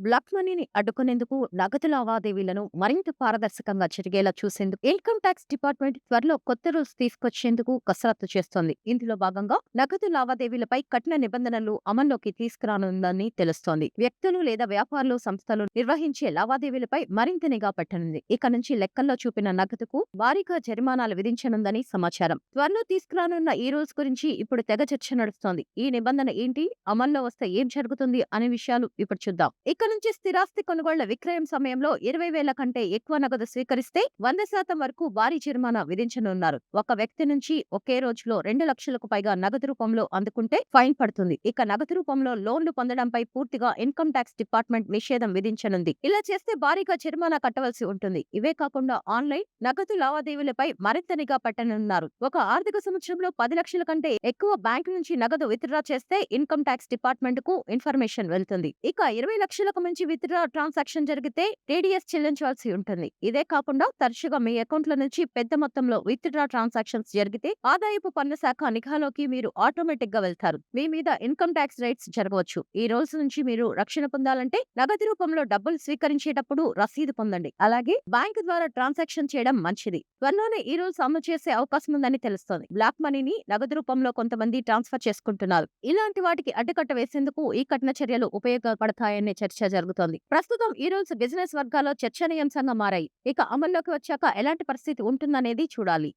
Black మనీని అడ్డుకునేందుకు నగదు లావాదేవీలను మరింత పారదర్శకంగా జరిగేలా చూసేందుకు ఇన్కమ్ ట్యాక్స్ డిపార్ట్మెంట్ త్వరలో కొత్త రూల్స్ తీసుకొచ్చేందుకు కసరత్తు చేస్తోంది. ఇందులో భాగంగా నగదు లావాదేవీలపై కఠిన నిబంధనలు అమల్లోకి తీసుకురానుందని తెలుస్తోంది. వ్యక్తులు లేదా వ్యాపారులు, సంస్థలు నిర్వహించే లావాదేవీలపై మరింత నిఘా పెట్టనుంది. ఇక నుంచి లెక్కల్లో చూపిన నగదుకు భారీగా జరిమానాలు విధించనుందని సమాచారం. త్వరలో తీసుకురానున్న ఈ రూల్స్ గురించి ఇప్పుడు తెగ చర్చ నడుస్తోంది. ఈ నిబంధన ఏంటి, అమల్లో వస్తే ఏం జరుగుతుంది అనే విషయాలు ఇప్పుడు చూద్దాం. ఇక నుంచి స్థిరాస్తి కొనుగోళ్ల విక్రయం సమయంలో 20,000 కంటే ఎక్కువ నగదు స్వీకరిస్తే 100% వరకు భారీ జరిమానా విధించనున్నారు. ఒక వ్యక్తి నుంచి ఒకే రోజులో 2 లక్షలకు పైగా నగదు రూపంలో అందుకుంటే ఫైన్ పడుతుంది. ఇక నగదు రూపంలో లోన్లు పొందడంపై పూర్తిగా ఇన్కమ్ ట్యాక్స్ డిపార్ట్మెంట్ నిషేధం విధించనుంది. ఇలా చేస్తే భారీగా జరిమానా కట్టవలసి ఉంటుంది. ఇవే కాకుండా ఆన్లైన్ నగదు లావాదేవీలపై మరింత నిఘా పెట్టనున్నారు. ఒక ఆర్థిక సంవత్సరంలో 10 లక్షల కంటే ఎక్కువ బ్యాంకు నుంచి నగదు విత్డ్రా చేస్తే ఇన్కమ్ ట్యాక్స్ డిపార్ట్మెంట్ కు ఇన్ఫర్మేషన్ వెళ్తుంది. ఇక 20 లక్షలకు మించి విత్డ్రా ట్రాన్సాక్షన్ జరిగితే టీడీఎస్ చెల్లించాల్సి ఉంటుంది. ఇదే కాకుండా తరచుగా మీ అకౌంట్ల నుంచి పెద్ద మొత్తంలో విత్డ్రా ట్రాన్సాక్షన్స్ జరిగితే ఆదాయపు పన్ను శాఖ నిఘాలోకి మీరు ఆటోమేటిక్ గా వెళ్తారు. మీ మీద ఇన్కమ్ ట్యాక్స్ రైట్స్ జరగవచ్చు. ఈ రోజు నుంచి మీరు రక్షణ పొందాలంటే నగదు రూపంలో డబ్బులు స్వీకరించేటప్పుడు రసీదు పొందండి. అలాగే బ్యాంకు ద్వారా ట్రాన్సాక్షన్ చేయడం మంచిది. త్వరలోనే ఈ రూల్స్ అమలు చేసే అవకాశం ఉందని తెలుస్తోంది. బ్లాక్ మనీని నగదు రూపంలో కొంతమంది ట్రాన్స్ఫర్ చేసుకుంటున్నారు. ఇలాంటి వాటికి అడ్డుకట్ట వేసేందుకు ఈ కఠిన చర్యలు ఉపయోగపడతాయనే చర్చ జరుగుతోంది. ప్రస్తుతం ఈ రూల్స్ బిజినెస్ వర్గాల్లో చర్చనీయాంశంగా మారాయి. ఇక అమల్లోకి వచ్చాక ఎలాంటి పరిస్థితి ఉంటుందనేది చూడాలి.